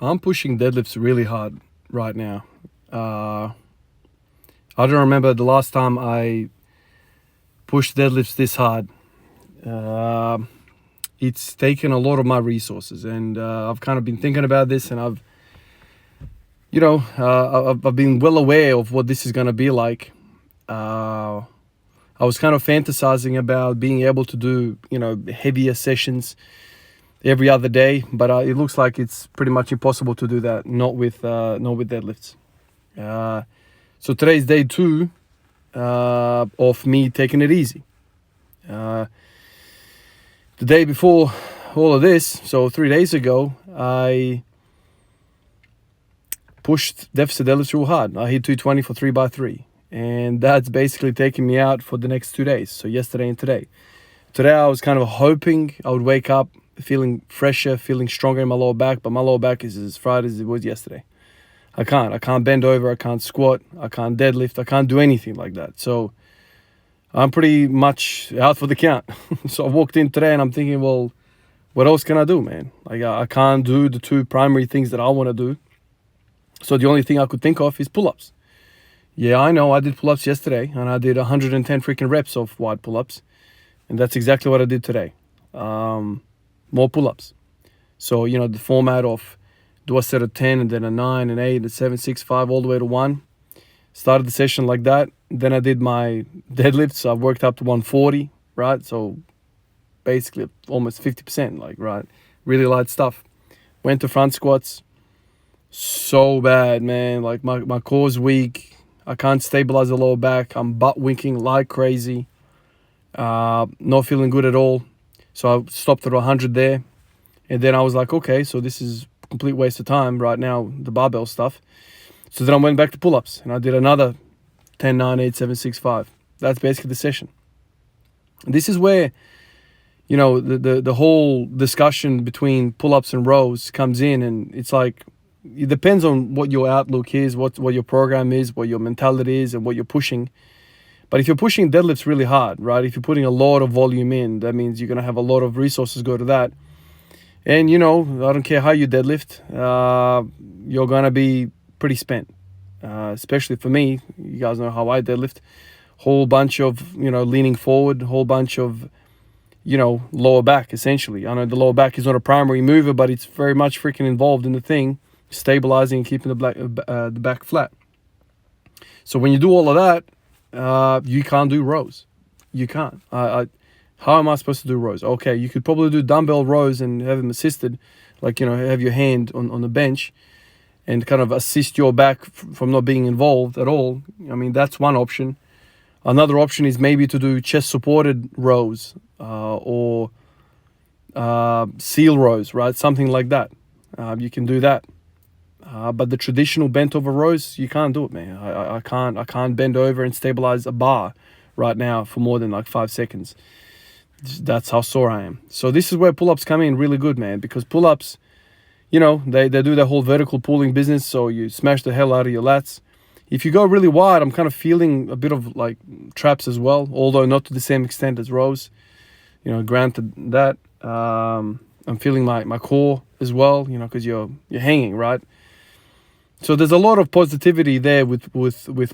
I'm pushing deadlifts really hard right now. I don't remember the last time I pushed deadlifts this hard. It's taken a lot of my resources, and I've kind of been thinking about this, and I've been well aware of what this is going to be like. I was kind of fantasizing about being able to do, heavier sessions every other day, but it looks like it's pretty much impossible to do that. Not with deadlifts. So today's day 2 of me taking it easy. The day before all of this, so 3 days ago, I pushed deficit deadlifts real hard. I hit 220 for 3x3. And that's basically taking me out for the next 2 days. So yesterday and today. Today I was kind of hoping I would wake up feeling fresher, feeling stronger in my lower back, but my lower back is as fried as it was yesterday. I can't bend over, I can't squat, I can't deadlift, I can't do anything like that. So I'm pretty much out for the count. So I walked in today and I'm thinking, well, what else can I do, man? Like I can't do the 2 primary things that I want to do. So the only thing I could think of is pull-ups. Yeah, I know, I did pull-ups yesterday, and I did 110 freaking reps of wide pull-ups. And that's exactly what I did today. More pull-ups. So, the format of do a set of 10, and then a 9, and 8, and 7, 6, 5, all the way to 1. Started the session like that. Then I did my deadlifts. So I've worked up to 140, right? So basically almost 50%, right? Really light stuff. Went to front squats. So bad, man. Like my core's weak. I can't stabilize the lower back. I'm butt winking like crazy. Not feeling good at all. So I stopped at 100 there. And then I was like, okay, so this is a complete waste of time right now, the barbell stuff. So then I went back to pull-ups and I did another 10, 9, 8, 7, 6, 5. That's basically the session. And this is where, the whole discussion between pull-ups and rows comes in, and it's like, it depends on what your outlook is, what your program is, what your mentality is, and what you're pushing. But if you're pushing deadlifts really hard, right? If you're putting a lot of volume in, that means you're going to have a lot of resources go to that. And, I don't care how you deadlift, you're going to be pretty spent. Especially for me, you guys know how I deadlift. Whole bunch of, leaning forward, whole bunch of, lower back, essentially. I know the lower back is not a primary mover, but it's very much freaking involved in the thing, stabilizing and keeping the back flat. So when you do all of that, you can't do rows. You can't. How am I supposed to do rows? Okay, you could probably do dumbbell rows and have them assisted, like, have your hand on the bench and kind of assist your back from not being involved at all. I mean, that's one option. Another option is maybe to do chest supported rows or seal rows, right? Something like that. You can do that. But the traditional bent over rows, you can't do it, man. I can't bend over and stabilize a bar right now for more than like 5 seconds. That's how sore I am. So this is where pull-ups come in really good, man, because pull-ups, they do the whole vertical pulling business. So you smash the hell out of your lats. If you go really wide, I'm kind of feeling a bit of like traps as well, although not to the same extent as rows. Granted that. I'm feeling my core as well, because you're hanging, right? So there's a lot of positivity there with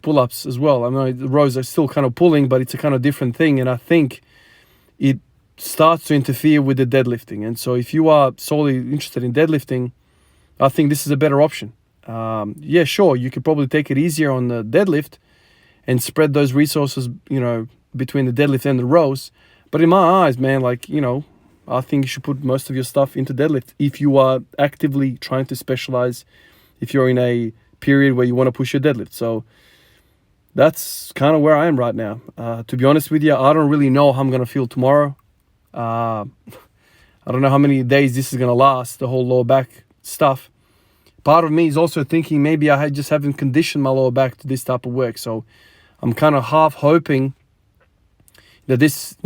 pull-ups as well. I mean, the rows are still kind of pulling, but it's a kind of different thing. And I think it starts to interfere with the deadlifting. And so if you are solely interested in deadlifting, I think this is a better option. Yeah, sure, you could probably take it easier on the deadlift and spread those resources, between the deadlift and the rows. But in my eyes, man, I think you should put most of your stuff into deadlift if you are actively trying to specialize, if you're in a period where you want to push your deadlift. So that's kind of where I am right now. To be honest with you, I don't really know how I'm going to feel tomorrow. I don't know how many days this is going to last, the whole lower back stuff. Part of me is also thinking maybe I just haven't conditioned my lower back to this type of work. So I'm kind of half hoping that this,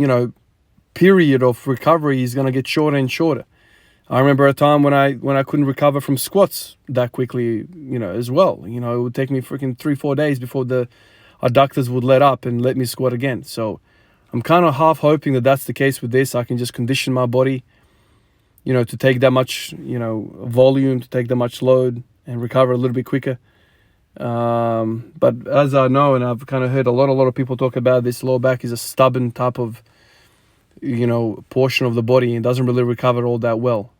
period of recovery is going to get shorter and shorter. I remember a time when I couldn't recover from squats that quickly, as well. It would take me freaking 3-4 days before the adductors would let up and let me squat again. So I'm kind of half hoping that that's the case with this. I can just condition my body to take that much, volume, to take that much load and recover a little bit quicker. But as I know, and I've kind of heard a lot of people talk about, this lower back is a stubborn type of, portion of the body and doesn't really recover all that well.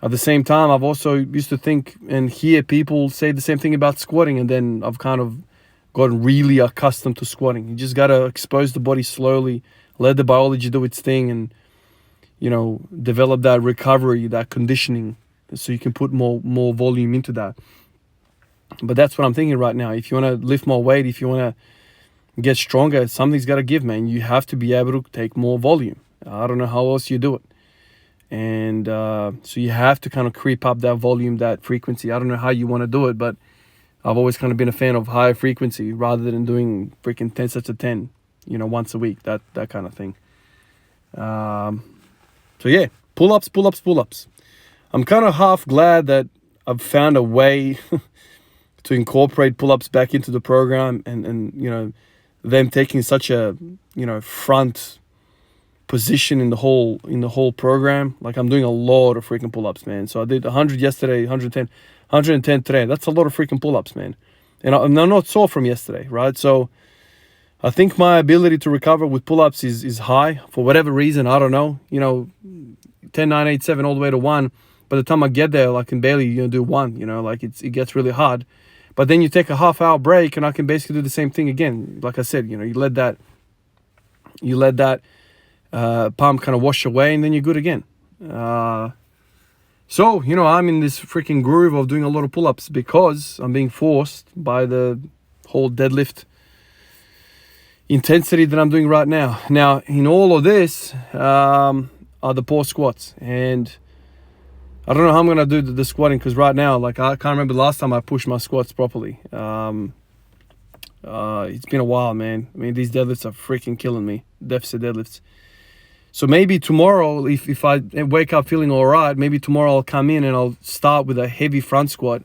At the same time, I've also used to think and hear people say the same thing about squatting, and then I've kind of gotten really accustomed to squatting. You just got to expose the body slowly, let the biology do its thing, and develop that recovery, that conditioning, so you can put more volume into that. But that's what I'm thinking right now. If you want to lift more weight, if you want to get stronger, something's got to give, man. You have to be able to take more volume. I don't know how else you do it. And so you have to kind of creep up that volume, that frequency. I don't know how you want to do it, but I've always kind of been a fan of higher frequency rather than doing freaking 10 sets of 10, once a week, that kind of thing. So yeah, pull-ups. I'm kind of half glad that I've found a way to incorporate pull-ups back into the program, and them taking such a front position in the whole program. Like, I'm doing a lot of freaking pull-ups, man. So I did 100 yesterday, 110 today. That's a lot of freaking pull-ups, man. And I'm not sore from yesterday, right? So I think my ability to recover with pull-ups is high for whatever reason. I don't know. 10, 9, 8, 7 all the way to 1. By the time I get there, I can barely do 1. Like it gets really hard. But then you take a half-hour break, and I can basically do the same thing again. Like I said, you let that pump kind of wash away, and then you're good again. So I'm in this freaking groove of doing a lot of pull-ups because I'm being forced by the whole deadlift intensity that I'm doing right now. Now, in all of this are the poor squats, and I don't know how I'm gonna do the squatting, because right now, like, I can't remember the last time I pushed my squats properly. It's been a while, man. I mean, these deadlifts are freaking killing me, deficit deadlifts. So maybe tomorrow, if I wake up feeling all right, maybe tomorrow I'll come in and I'll start with a heavy front squat,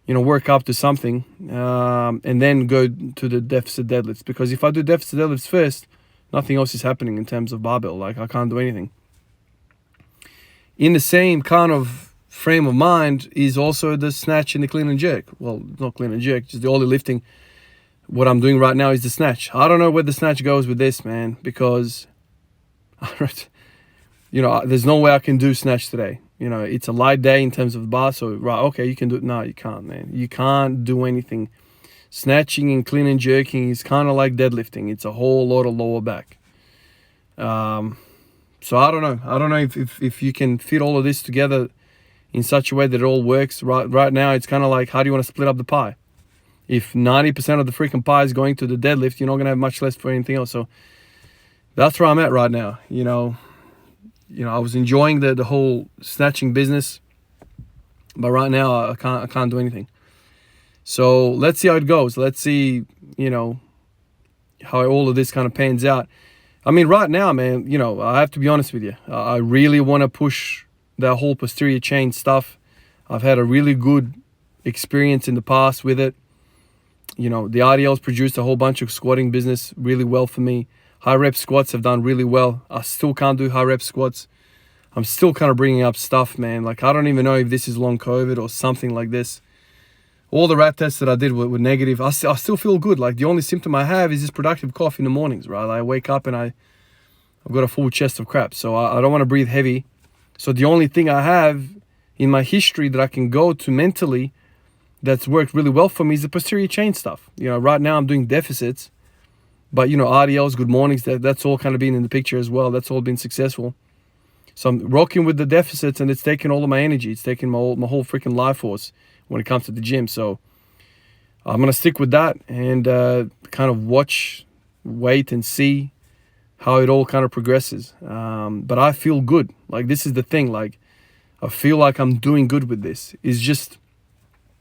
work up to something, and then go to the deficit deadlifts. Because if I do deficit deadlifts first, nothing else is happening in terms of barbell. Like, I can't do anything. In the same kind of frame of mind is also the snatch and the clean and jerk. Well, not clean and jerk, just the only lifting. What I'm doing right now is the snatch. I don't know where the snatch goes with this, man, because there's no way I can do snatch today. It's a light day in terms of the bar, so right, okay, you can do it. No, you can't, man. You can't do anything. Snatching and clean and jerking is kind of like deadlifting. It's a whole lot of lower back. So I don't know if you can fit all of this together in such a way that it all works. Right now, it's kind of like, how do you want to split up the pie? If 90% of the freaking pie is going to the deadlift, you're not going to have much less for anything else. So that's where I'm at right now. I was enjoying the whole snatching business, but right now I can't do anything. So let's see how it goes. Let's see, how all of this kind of pans out. I mean, right now, man, I have to be honest with you. I really want to push that whole posterior chain stuff. I've had a really good experience in the past with it. The RDL's produced a whole bunch of squatting business really well for me. High rep squats have done really well. I still can't do high rep squats. I'm still kind of bringing up stuff, man. Like, I don't even know if this is long COVID or something like this. All the rat tests that I did were negative. I still feel good. Like, the only symptom I have is this productive cough in the mornings, right? I wake up and I've got a full chest of crap. So I don't want to breathe heavy. So the only thing I have in my history that I can go to mentally that's worked really well for me is the posterior chain stuff. Right now I'm doing deficits. But, RDLs, good mornings, that's all kind of been in the picture as well. That's all been successful. So I'm rocking with the deficits, and it's taking all of my energy. It's taking my whole freaking life force when it comes to the gym. So I'm going to stick with that and kind of wait and see how it all kind of progresses. But I feel good. Like, this is the thing. Like, I feel like I'm doing good with this. It's just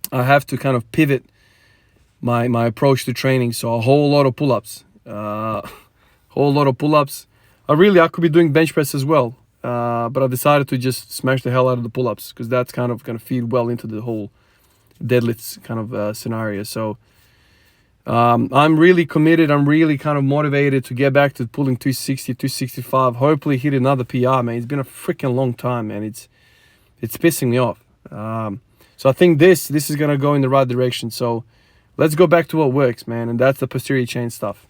I have to kind of pivot my approach to training. So a whole lot of pull-ups. Whole lot of pull-ups. I could be doing bench press as well. But I decided to just smash the hell out of the pull-ups because that's kind of going to feed well into the whole deadlifts kind of scenario. So I'm really committed. I'm really kind of motivated to get back to pulling 260, 265. Hopefully hit another PR, man. It's been a freaking long time, man. It's pissing me off. So I think this is gonna go in the right direction. So let's go back to what works, man, and that's the posterior chain stuff.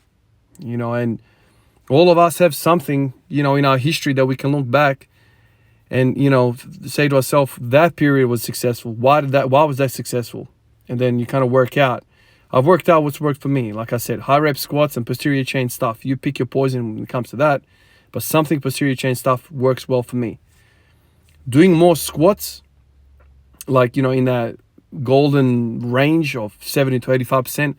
And all of us have something, in our history that we can look back and, say to ourselves, that period was successful. Why was that successful? And then you kind of work out. I've worked out what's worked for me. Like I said, high rep squats and posterior chain stuff. You pick your poison when it comes to that. But something posterior chain stuff works well for me. Doing more squats, like, in that golden range of 70 to 85%,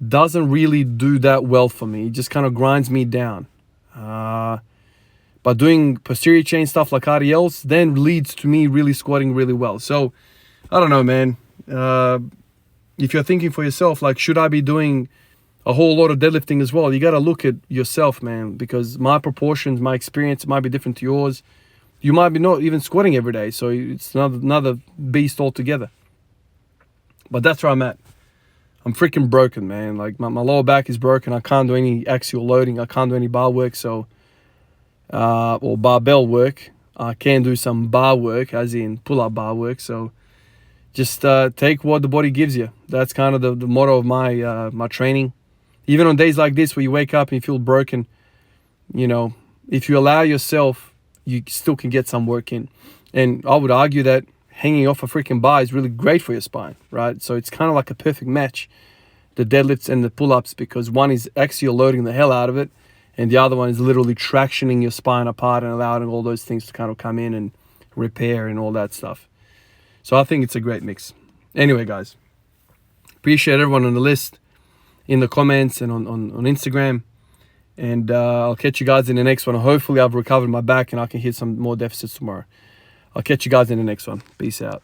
doesn't really do that well for me. It just kind of grinds me down. But doing posterior chain stuff like RDLs then leads to me really squatting really well. So, I don't know, man. If you're thinking for yourself, like, should I be doing a whole lot of deadlifting as well? You got to look at yourself, man, because my proportions, my experience might be different to yours. You might be not even squatting every day, so it's another beast altogether. But that's where I'm at. I'm freaking broken, man. Like, my lower back is broken. I can't do any axial loading. I can't do any bar work, or barbell work. I can do some bar work, as in pull-up bar work. So just take what the body gives you. That's kind of the motto of my training. Even on days like this where you wake up and you feel broken, if you allow yourself, you still can get some work in. And I would argue that hanging off a freaking bar is really great for your spine, right? So it's kind of like a perfect match, the deadlifts and the pull-ups, because one is axial loading the hell out of it, and the other one is literally tractioning your spine apart and allowing all those things to kind of come in and repair and all that stuff. So I think it's a great mix. Anyway, guys, appreciate everyone on the list, in the comments and on Instagram. And I'll catch you guys in the next one. Hopefully I've recovered my back and I can hit some more deficits tomorrow. I'll catch you guys in the next one. Peace out.